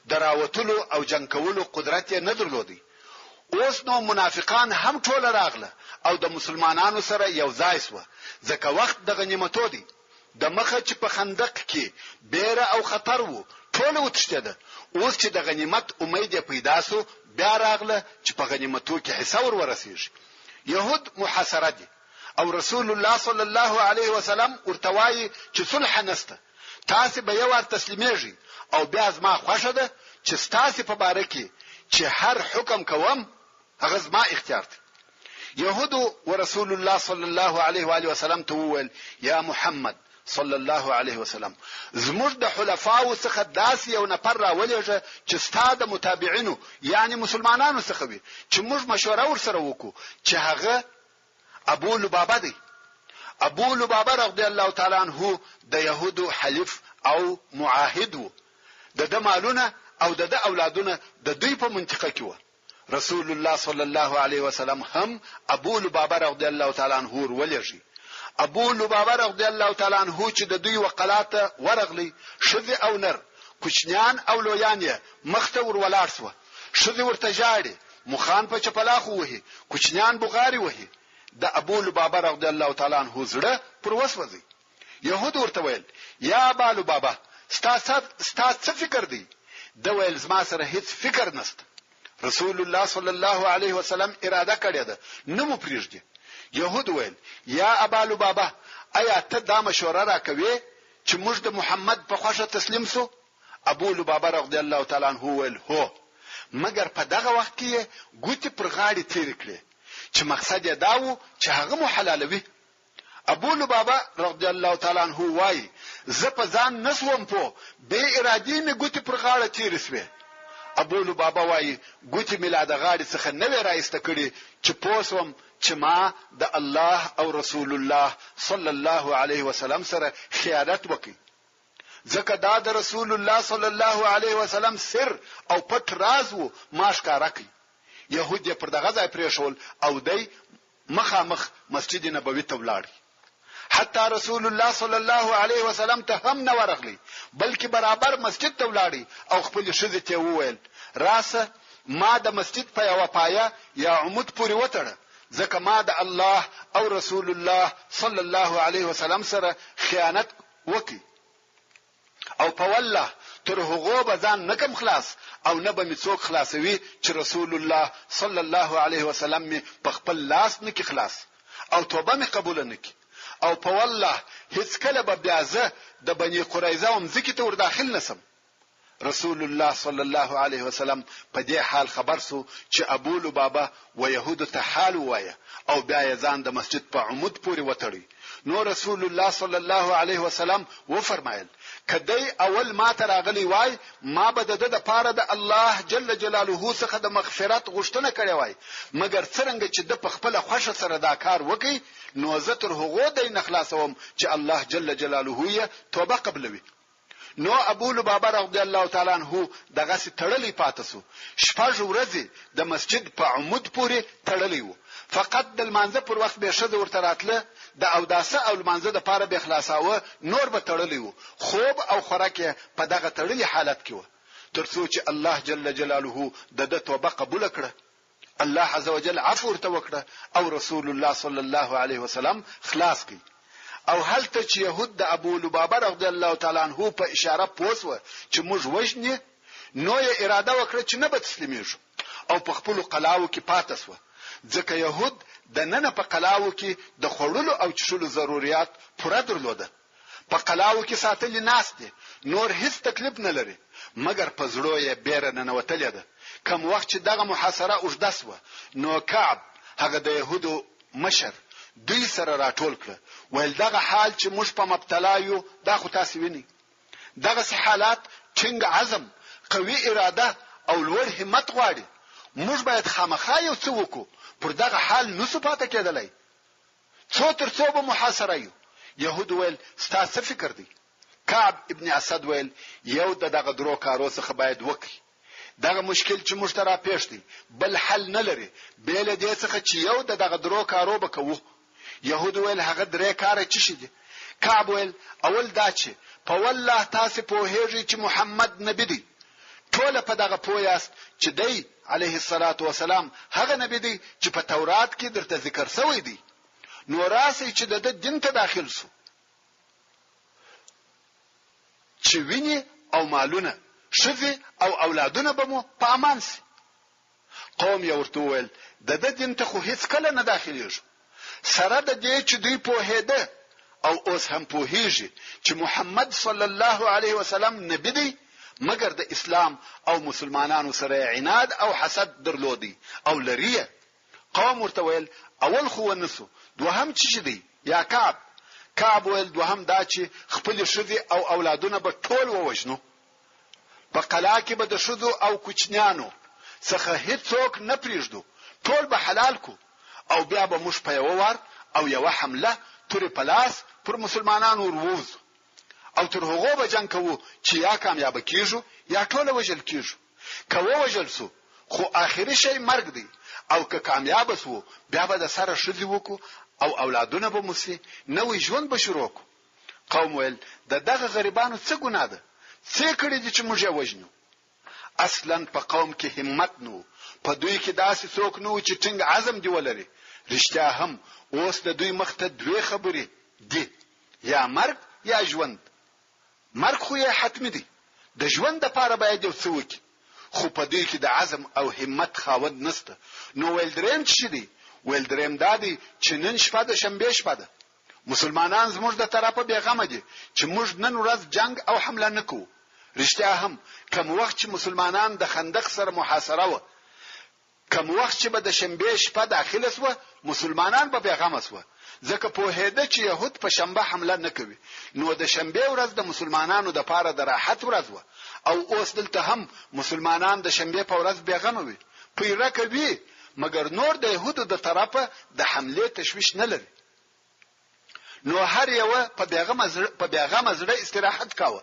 دراوتلو او جنگ کولو قدرت یې نه درلودي. اوس نو منافقان هم ټول راغله او د مسلمانانو سره یو ځای شو. ځکه وخت د غنیمتو دی. د مخه چې په خندق کې بیره او خطر وو ټول وتښتېده. اوس چې د غنیمت امید پیدا سو بیا راغله چې په غنیمتو کې حصہ ورسیږي. يهود محاصره دي او رسول الله صلی الله علیه وسلم ورتوای چې صلح نسته. تاسو به یو ور تسلیمېږئ او بیا زما خوښه ده چې تاسو په باره کې چې هر حکم کوم هغه زما اختیار دی. يهودو ورسول الله صلی الله علیه و آله وسلم ته وویل یا محمد صلی الله علیه وسلم زموږ د حلفاو څخه داسې یو نفر راولېږه چې ستاسو متابعینو یعنی مسلمانانو څخه وي چې موږ مشوره ورسره وکړو چې هغه ابو لبابه دی. ابو لبابه رضی الله تعالی عنہ د يهودو حلیف او معاهد وو. د مالونه او د اولادونه د دوی په منطقه کې و. رسول الله صلی الله علیه وسلم هم ابو لبابه رضی الله تعالی عنہ ولېږي. ابو لبابه رضی الله تعالی عنہ چې د دوی وقلاته ورغلی شذ او نر کوچنیان او لویان یې مخته ور ولاړ شو. شذ ورته جاړي مخان په چپلاخ وهي کوچنیان بغاري وهي. د ابو لبابه رضی الله تعالی عنہ زړه پر وسوځي. يهود ورته ویل یا ابو لبابه ستاسو فکر دی؟ د ویل زما سره هیڅ فکر نشته. رسول الله صلی الله علیه وسلم اراده کړې ده نو پریږدي. يهود ویل یا ابو لبابه آیا ته دا مشوره راکوي چې موږ د محمد په خوښه تسلیم سو؟ ابو لبابه رضی الله تعالی عنہ ویل هو. مگر په دغه وخت کې ګوتې پر غاړې تیر کړې چې مقصد یې دا و چې هغه مو حلالوي. ابو لبابه رضی الله تعالی عنہ وایي زه په ځان نسوم په بے ارادي می ګوتې پر غاړه تیر سوې. ابو لبابه وایي ګوتې میلاد غاړې څخه نه وې راایسته کړې چې پوسوم چې ما د الله او رسول الله صلی الله علیه وسلم سره خیانت وکړي. ځکه دا د رسول الله صلی الله علیه وسلم سر او پټ راز وو ما ښکارا کړی. يهود پر دغه ځای پرېښول او دی مخامخ مسجد نبوي ته ولاړ. حتی رسول الله صلی الله علیه وسلم ته هم نه ورغلی، بلکې برابر مسجد ته ولاړی او خپل ښځې ته وویل راسه ما د مسجد په یو پایه یا عمود پورې وتړه، ځکه ما د الله او رسول الله صلی الله علیه وسلم سره خیانت وکړي او په والله تر هغه به ځان نکم خلاص او نه به می څوک خلاصوي چې رسول الله صلی الله علیه وسلم می په خپل لاس نکي خلاص او توبه می قبول نکي او په والله هیڅ کله به بیا زه د بنی قریظه هم ځکه ته ور داخل نسم. رسول الله صلی الله علیه وسلم په دې حال خبر سو چې ابو لبابه و يهود ته حال وایه او بیا ځان د مسجد په عمود پورې وتړي. نو رسول الله صلی الله علیه وسلم و فرمایل کدی اول ما تراغلی وای ما به د پاره د الله جل جلاله څخه د مغفرت غوښتنه کړې وای، مګر څنګه چې د خپل خوښه سره دا کار وکي نو زه تر هغه د نخلاصوم چې الله جل جلاله یې توبه قبلوي. نو ابو لبابه رضی الله تعالی عنہ دغه سي تړلې پاتسو، شپږ ورځې د مسجد په عمود پورې تړلې وو. فقط د المانزه پر وخت به شذ ورته راتله د اوداسه او المانزه د پاره به خلاصاوه، نور به تړلې وو. خوب او خوراکه په دغه تړلې حالت کې وو ترڅو چې الله جل جلاله د توبه قبول کړه. الله عز وجل عفو ورته وکړه او رسول الله صلی الله علیه وسلم خلاص کړ. او هلته چې يهود د ابو لبابه رضی الله تعالی عنہ په اشاره پوسوه چې موږ وژنې، نو یې اراده وکړه چې نه به تسلیمیږي او په خپل قلاو کې پاتسوه، ځکه يهود د نن په قلاو کې د خړلو او چشلو ضرورت پوره درلوده. په قلاو کې ساتل ناس دي، نور هیڅ تکلیف نه لري، مګر په زړه یې بیره نه وتلې ده. کوم وخت چې دغه محاصره اوږده سوه نو کعب هغه د يهودو مشر دوی سره راټول کړ، ول دغه حال چې موږ په مبتلا یو دا خو تاسو ویني. دغه حالات څنګه عزم، قوي اراده او لوړ همت غواړي. موږ باید خامخا یو څه وکړو، پر دغه حال نو پاتې کېدلای. څو تر څو به محاصره یو. يهود ویل ستاسو فکر دی. کعب ابن اسد ویل یو دغه درو کارو څخه باید وکړي. دغه مشکل چې موږ ته را پېښ دی بل حل نه لري بیل دې څخه چې یو دغه درو کارو وکړو. يهود ویل هغه درې کار چی شي دي. کعب ویل اول دا چې په والله تاسو په هیږي چې محمد نبی دی، ټول په دغه پویاست چې دی علیه الصلاة والسلام هغه نبی دی چې په تورات کې درته ذکر شوی دی. نو راسي چې د دین ته داخل سو چې ویني او مالونه شذي او اولادونه به مو په امان سي. قوم یې ورته ویل د دین ته خو هیڅ کله نه داخليږي، سره د دې چې دوی په هده او اوس هم په هیږي چې محمد صلی الله علیه وسلم نبی دی، مګر د اسلام او مسلمانانو سره عناد او حسد درلودي او لري. قوم ورته ویل اول خو ونسو، دوهم چی دی یا کعب ویل دوهم دا چې خپل شذي او اولادونه به ټول ووجنو، په قلا کې به د شذو او کوچنیانو څخه هیڅوک نه پریږدو، ټول به حلال کو او بیا به موږ په یو ور او یو حمله تر پلاس پر مسلمانانو وروز او تر هغه به جنگ کوو چې یا کامیاب کیږو یا ټول وجل کیږو. کوو وجل سو خو اخري شی مرګ دی، او که کامیاب سو بیا به د سره شذي وکړو او اولادونه به مسي نوې ژوند به شروع کو. قوم ویل دغه غریبانو څه ګناه ده، څه کړی دي چې موږ یې وژنو. اصلا په قوم کې همت نو، په دوی کې داسې څوک نو چې څنګه عزم دی ولري. رښتیا هم اوس د دوی مخته دوه خبرې دي، یا مرګ یا ژوند. مرګ خو یې حتمی دی، د ژوند لپاره باید یو څه وکړي، خو په دوی کې د عزم او همت خاوند نشته. نو ویل دریم څه دی؟ ویل دریم دادی چې نن شپه د شنبه شپه ده، مسلمانان زموږ د طرفه بیغمه دي چې موږ نن ورځ جنگ او حمله نکوو. رښتیا هم کوم وخت چې مسلمانان د خندق سره محاصره و، کوم وخت چې به د شنبه شپه داخله سو، مسلمانان به بیغمه سو، ځکه په هده چې يهود په شنبه حمله نکوي. نو د شنبه ورځ د مسلمانانو د پاره د راحت ورځ و، او اوس دلته هم مسلمانان د شنبه په ورځ بیغمه وي، پیره کوي، مګر نور د يهودو د طرفه د حمله تشويش نه لري. نو هر یو په بیغمه زړه استراحت کاوه.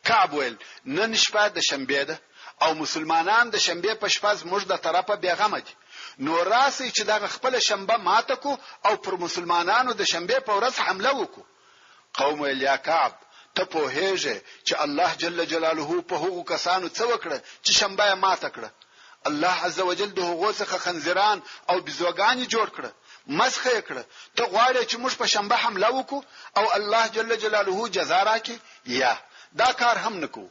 کعب ویل نن شپه د شنبه ده او مسلمانان د شنبه په شپه زموږ د طرفه بیغمه دي، نو راسي چې دا خپل شنبه ماته کو او پر مسلمانانو د شنبه په ورځ حمله وکړو. قوم الیا کعب ته په هیجه چې الله جل جلاله په هغو کسانو څه وکړه چې شنبه ماته کړه. الله عز وجل د هغو څخه خنزیران او بزوګانی جوړ کړه، مسخه کړه. ته غواړې چې موږ په شنبه حمله وکړو او الله جل جلاله جزا راکړي؟ یا دا کار هم نکو.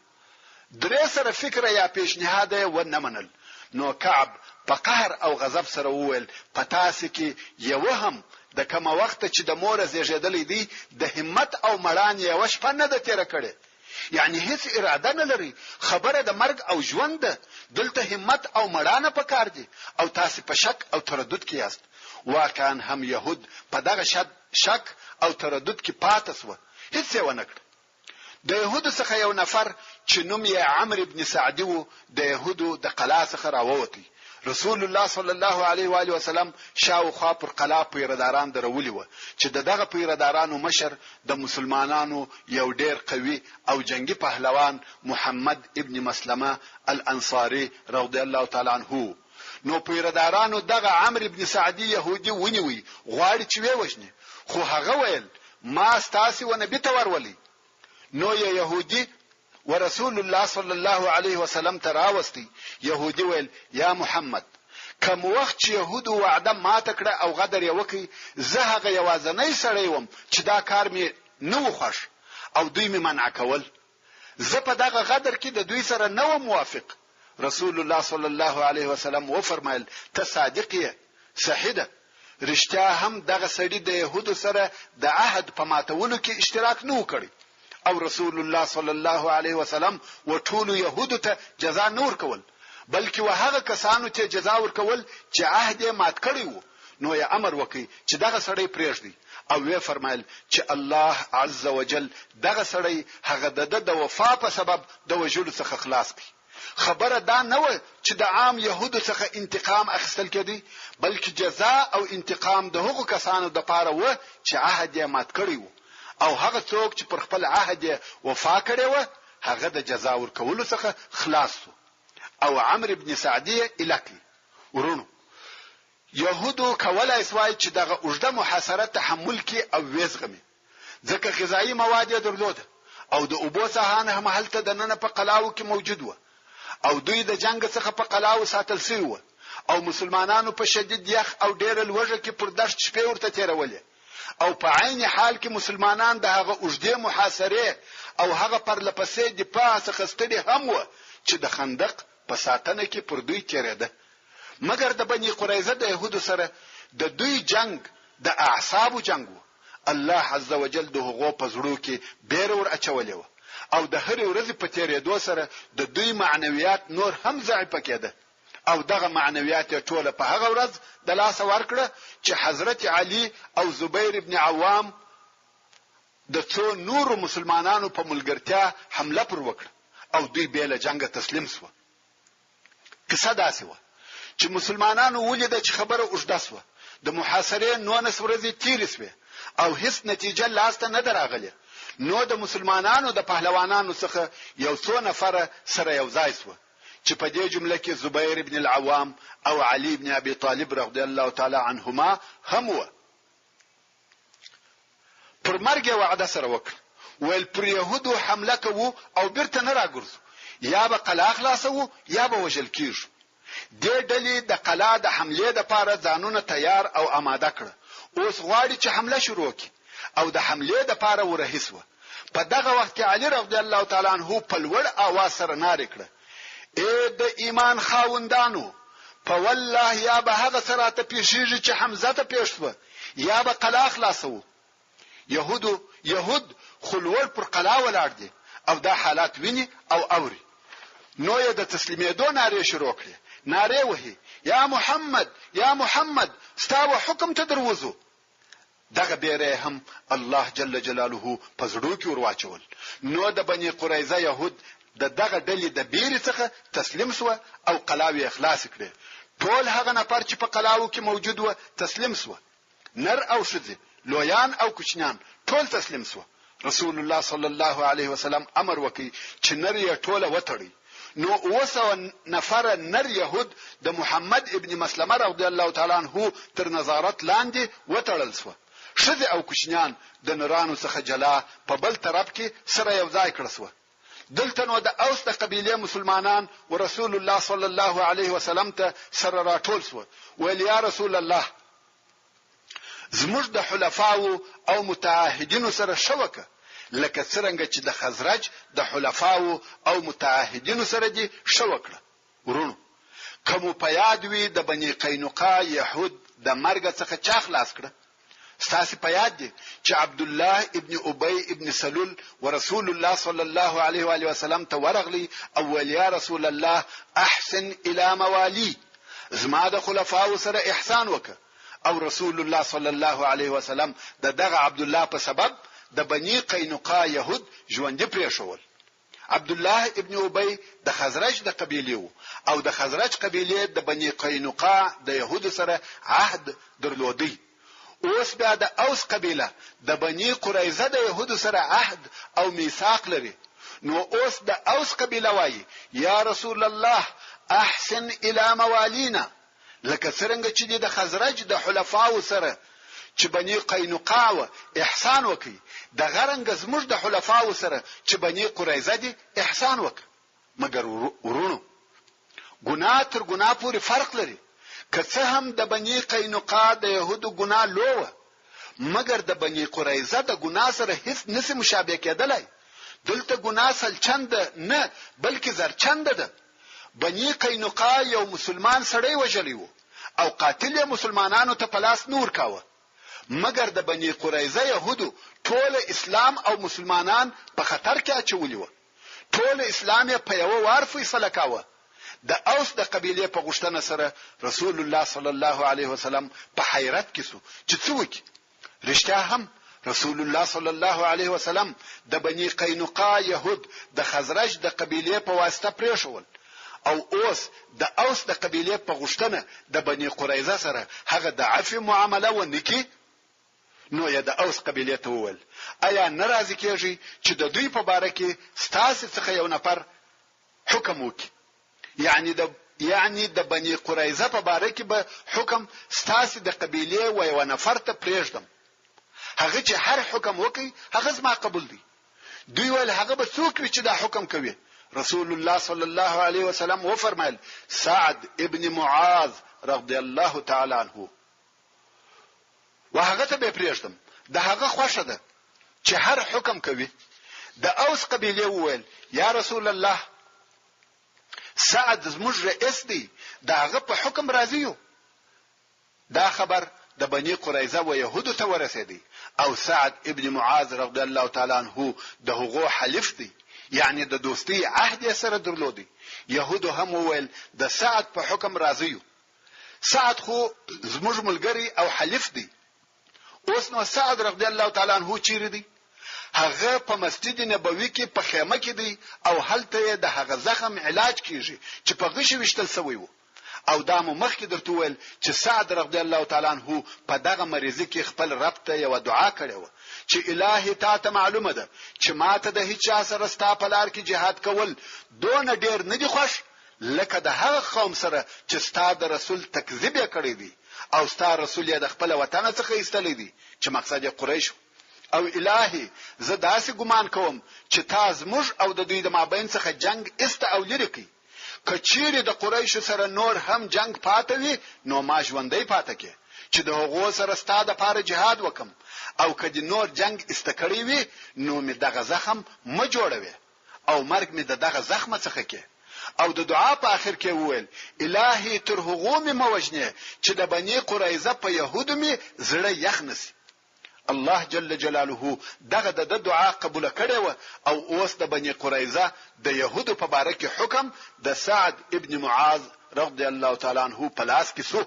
درې سره فکر یا پیشنهاد و نه منل. نو کعب په قهر او غضب سره وویل پتاسې کې یو هم د کوم وخت چې د مور زیږیدلې دی د همت او مړان یو شپه نه د تیر کړي، یعنی هیڅ اراده نه لري، خبره د مرګ او ژوند ده. دلته همت او مړانه پکار دي او تاسو په شک او تردد کې یاست. واقعا هم يهود په دغه شک او تردد کې پاتې سو، هیڅ یې ونه کړ. د يهودو څخه یو نفر چې نوم یې عمرو ابن سعدي وو د يهودو د قلا څخه راووتی. رسول الله صلی الله علیه و آله وسلم شاوخوا پر قلا پیرداران درولي و چې دغه پیردارانو مشر د مسلمانانو یو ډیر قوي او جنگي پهلوان محمد ابن مسلمه الانصاري رضی الله تعالی عنه. نو پیردارانو دغه عمرو ابن سعدي يهودي ونیوي غواړي چې وښني، خو هغه ویل ما ستاسو و نبی ته ورولي. نو يهودي ورسول الله صلی الله علیه وسلم تراوستي. يهودي ویل یا محمد کوم وخت چې يهودو وعده ما تکړه او غدر یې وکي زه هغه یوازنۍ سړی وم چې دا کار مې نه خوښ او دوی مې منع کول. زه په دغه غدر کې د دوی سره نه و موافق. رسول الله صلی الله علیه وسلم و فرمایل ته صادق یې، صحیح ده. رښتیا هم دغه سړی د يهودو سره د عهد په ماتولو کې اشتراک نه وکړي او رسول الله صلی الله علیه وسلم و ټول يهودو ته جزا نور کول، بلکې وهغه کسانو ته جزا ورکول چې عهد یې مات کړی وو. نو یې امر وکړي چې دغه سړی پرېږدي او وی فرمایل چې الله عز وجل دغه سړی هغه د وفا په سبب د وجلو څخه خلاص کړي. خبره دا نه و چې د عام يهودو څخه انتقام اخیستل کېدی، بلکې جزا او انتقام د هغو کسانو د پاره و چې عهد یې مات کړی وو او هغه څوک چې پر خپل عهد وفا کړی و هغه د جزا ورکولو څخه خلاص شو. او عمرو ابن سعدي الکی ورونو يهودو کولای سوای چې دغه اوږده محاصره تحمل کې او وزغمي، ځکه غذایی مواد یې درلود او د اوبو ساحانه هم هلته د نن په قلاو کې موجود و او دوی د جنگ څخه په قلاو ساتل شوی و او مسلمانانو په شدید یخ او ډېر لوږه کې پر دشت شپې ورته تیرولې او په عین حال کې مسلمانان د هغه اوږده محاصره او هغه پر لپسې دفاع څخه ستړي هم و چې د خندق په ساتنه کې پر دوی تیرېده. مګر د بني قریظه د يهودو سره د دوی جنگ د اعصابو جنگ و. الله عز وجل د هغو په زړه کې بیر ور اچولې و او د هر ورځ په تیرېدو سره د دوی معنویات نور هم ضعیف کېده او دغه معنویات ټوله په هغه ورځ د لاس ورکړه چې حضرت علي او زبیر ابن عوام د څو نور مسلمانانو په ملګرتیا حمله پر وکړه او دوی به له جنگ تسلیم شو. کیسه داسې و چې مسلمانانو ولیده چې خبره اوږده شوه، د محاصرې 19 ورځې تیرې شوې او هیڅ نتیجه لاسته نه راغله. نو د مسلمانانو د پهلوانانو څخه یو څو نفر سره یو ځای شو چې په دې جمله کې زبیر ابن العوام او علي ابن ابي طالب رضی الله تعالی عنهما هم و. پر مرګ وعده سره وکړ ویل پر يهودو حمله کوو او بیرته نه راګرځو، یا به قلا خلاصو یا به وژل کیږو. دې ډلې د قلا د حمله لپاره ځانونه تیار او آماده کړ. اوس غواړي چې حمله شروع کړي او د حمله لپاره ورهیسو. په دغه وخت کې علي رضی الله تعالی عنہ په لوړ आवाज سره ناره کړه: اے د ایمان خاوندانو، په والله یا به هغه سره ته پیښیږي چې حمزه ته پیښو یا به قلا خلاصو. يهود خلول پر قلا ولاړ دي او دا حالات ویني او اوري. نو یې د تسلیمېدو ناره شروع کړه، ناره وهي: یا محمد یا محمد ستاسو حکم ته دروځو. دغه بیره هم الله جل جلاله په زړه کې ورواچول. نو د بني قریظه يهود دغه ډلې د بیرې څخه تسلیم شو او قلاوی اخلاص کړي. ټول هغه نفر چې په قلاو کې موجود و تسلیم شو، نر او ښځې، لویان او کوچنیان ټول تسلیم شو. رسول الله صلی الله علیه وسلم امر وکړي چې نر یې ټوله وتړي. نو 200 نفر نر يهود د محمد ابن مسلمه رضی الله تعالی عنہ تر نظارت لاندې وتړل شو. شذ او کوشنیان د نورانو څخه جلا په بل طرف کې سره یو ځای کړل شو. دلته نو د اوس د قبيله مسلمانان ورسول الله صلی الله علیه وسلم ته سره راټول شو. ویل یا رسول الله زموږ د حلفاو او متعاهدینو سره شوکه لکه څنګه چې د خزرج د حلفاو او متعاهدینو سره دي شوکړه. ورونو کوم په یاد وی د بنی قینقاع يهود د مرګ څخه چا خلاص کړه؟ ستاسو په یاد دي چې عبد الله ابن ابي ابن سلول ورسول الله صلی الله علیه و آله وسلم ته ورغلی او یا رسول الله احسن الى موالي زما د خلفاو سره احسان وکړه. او رسول الله صلی الله علیه وسلم دغه عبد الله په سبب د بنی قینقاع يهود ژوند پرې شول. عبد الله ابن ابي د خزرج د قبيله او د خزرج قبيله د بني قینقاع د يهود سره عهد درلودي. اوس بیا د اوس قبيله د بني قريظه د يهود سره عهد او ميثاق لري. نو اوس د اوس قبيله وایي یا رسول الله احسن الى موالينا لکه څنګه چې د خزرج د حلفاو سره چې بني قینقاع احسان وکي د غرنګ زموږ د حلفاو سره چې بني قریظه دي احسان وک. مګر ورونو ګناه تر ګناه پورې فرق لري. که څه هم د بني قینقاع د يهودو ګناه لوه مګر د بني قریظه د ګناه سره هیڅ نس مشابه کېدلای. دلته ګناه سل چند نه بلکې زر چند ده. بني قینقاع یو مسلمان سړی وژلی وو او قاتل مسلمانانو ته پلاس نور کاوه. مګر د بني قریظه يهودو ټول اسلام او مسلمانان په خطر کې اچولي وو. ټول اسلام په یو وار فیصله کاوه. د اوس د قبيله په غوښتنه سره رسول الله صلی الله علیه وسلم په حیرت کې شو چې څه وکړي. رښتیا هم رسول الله صلی الله علیه وسلم د بني قینقاع يهود د خزرج د قبيله په واسطه پریښول او اوس د اوس د قبيله په غوښتنه د بني قریظه سره هغه د عفو معامله ونکي. نو یا د اوس قبيله ته وول آیا ناراضي کیږي چې د دوی په باره کې ستاسو څخه یو نفر حکم وکړي؟ یعنی د بني قریظه په باره کې به حکم ستاسو د قبيله و یو نفر ته پریږدم. هغه چې هر حکم وکړي هغه زما قبول دی. دوی ول هغه به څوک وي چې دا حکم کوي؟ رسول الله صلی الله علیه وسلم و فرمایل سعد ابن معاذ رضی الله تعالی عنه. وهغه ته به پریږدم د هغه خوښه ده چې هر حکم کوي. د اوس قبيله وویل یا رسول الله سعد زموږ رئیس دی دا هغه په حکم راضی یو. دا خبر د بني قریظه و يهودو ته ورسېدی او سعد ابن معاذ رضی الله تعالی عنه د هغو حلف دی یعنی د دوستی عهد سره درلودي. يهودو هم وویل د سعد په حکم راضی یو. سعد خو زموږ ملګری او حلف دی. اوس نو سعد رضی الله تعالی عنہ چیرې دی؟ هغه په مسجد نبوي کې په خیمه کې دی او هلته د هغه زخم علاج کیږي چې په غشي وشتل سوی وو. او دا مو مخکې درته ویل چې سعد رضی الله تعالی عنہ په دغه مریضي کې خپل رب ته یو دعا کړې و چې الهي تا ته معلومه ده چې ماته د هیڅ سره ستا په لار کې jihad کول دون ډیر نه دي خوښ لکه د هغه قوم سره چې ستا د رسول تکذیب کړی دی او ستا رسول یې د خپل وطن څخه ایستلی دی چې مقصد یې قریش. او الهي زه داسې ګمان کوم چې تا زموږ او د دوی د مابین څخه جنگ است او لري کی. کچېره د قریش سره نور هم جنگ پاتوي نو ما ژوندۍ پاتې کې چې د هغو سره ستاده لپاره jihad وکم او کدی نور جنگ استکړی وي نو می دغه زخم ما جوړوي او مرګ می دغه زخم څخه کې. او د دعا په اخر کې وویل الهي تر هغو می موجنه چې د بني قریظه په يهودو می زړه یخنس. الله جل جلاله دغه د دعا قبول کړي و او اوس د بني قریظه د يهودو په باره کې حکم د سعد ابن معاذ رضی الله تعالی عنہ په لاس کې سو.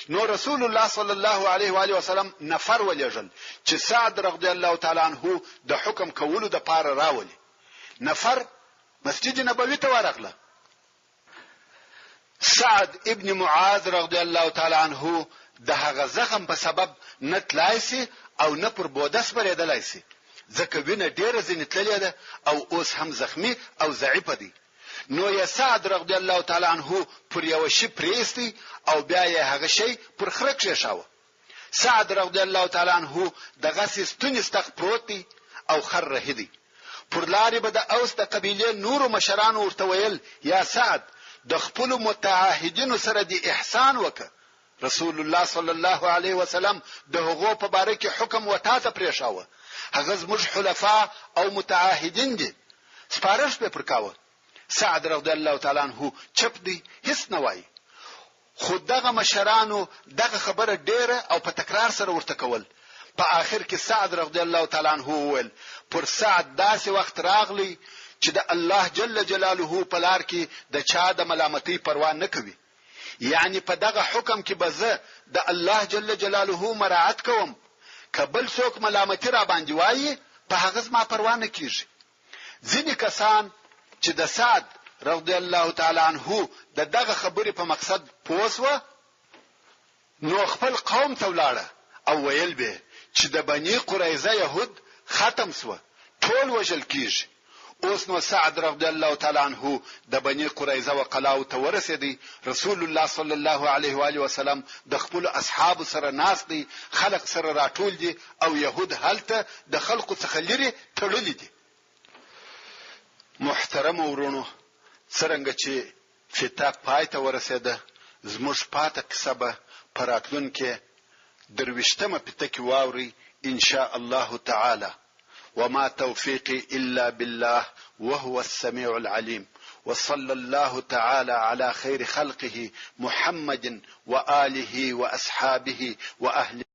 نو رسول الله صلی الله علیه و آله وسلم نفر ولېږل چې سعد رضی الله تعالی عنہ د حکم کولو د پاره راولي. نفر مسجد نبوي ته ورغله. سعد ابن معاذ رضی الله تعالی عنہ د هغه زخم په سبب نتلایسي او نه پر بودس بریدلای سي ځکه وینه ډیره ځنې تللې ده او اوس هم زخمی او ضعیف دی. نو یا سعد رضی الله تعالی عنہ پر یو شی پریستی او بیا یې هغه شی پر خره کښېښاوه. سعد رضی الله تعالی عنہ دغه ستونی استخ پروت دی او خر رهدي. پر لارې به د اوس د قبیله نور مشران ورته ویل یا سعد د خپل متعاهدینو سره دی احسان وکړه. رسول الله صلی الله علیه وسلم د هغو په باره کې حکم وتا ته پریښاوه. هغه زموږ حلفا او متعاهدین دي، سپارښت به پرکاوه. سعد رضی الله تعالی عنہ چپ دی، هیڅ نه وایي. خو دغه مشرانو دغه خبره ډیره او په تکرار سره ورته کول. په آخر کې سعد رضی الله تعالی عنہ وویل پر سعد داسې وخت راغلی چې د الله جل جلاله په لار کې د چا د ملامتۍ پروا نه کوي. یعنی په دغه حکم کې به زه د الله جل جلاله مراعات کوم، کبل څوک ملامتي را باندې وایي په هغه ما پروا نه کیږي. ځینې کسان چې د سعد رضی الله تعالی عنہ دغه خبرې په مقصد پوسوه نو خپل قوم ته ولاړه او ویل به چې د بنی قریظه يهود ختم سو، ټول وژل کیږي. اوس نو سعد رضی الله تعالی عنہ د بنی قریظه و قلاو ته ورسېدی. رسول الله صلی الله علیه و آله وسلم د خپل اصحاب سره ناس دی، خلق سره راټول دي او يهود هلته د خلقو څخه لري تړلي دي. محترم ورونو، څنګه چې فتاق پای ته ورسېده، زموږ پاته کسبه پراتلون کې درويشتمه پته کې واوري ان شاء الله تعالى. وما توفيقي إلا بالله وهو السميع العليم. وصلى الله تعالى على خير خلقه محمد وآله وأصحابه وأهله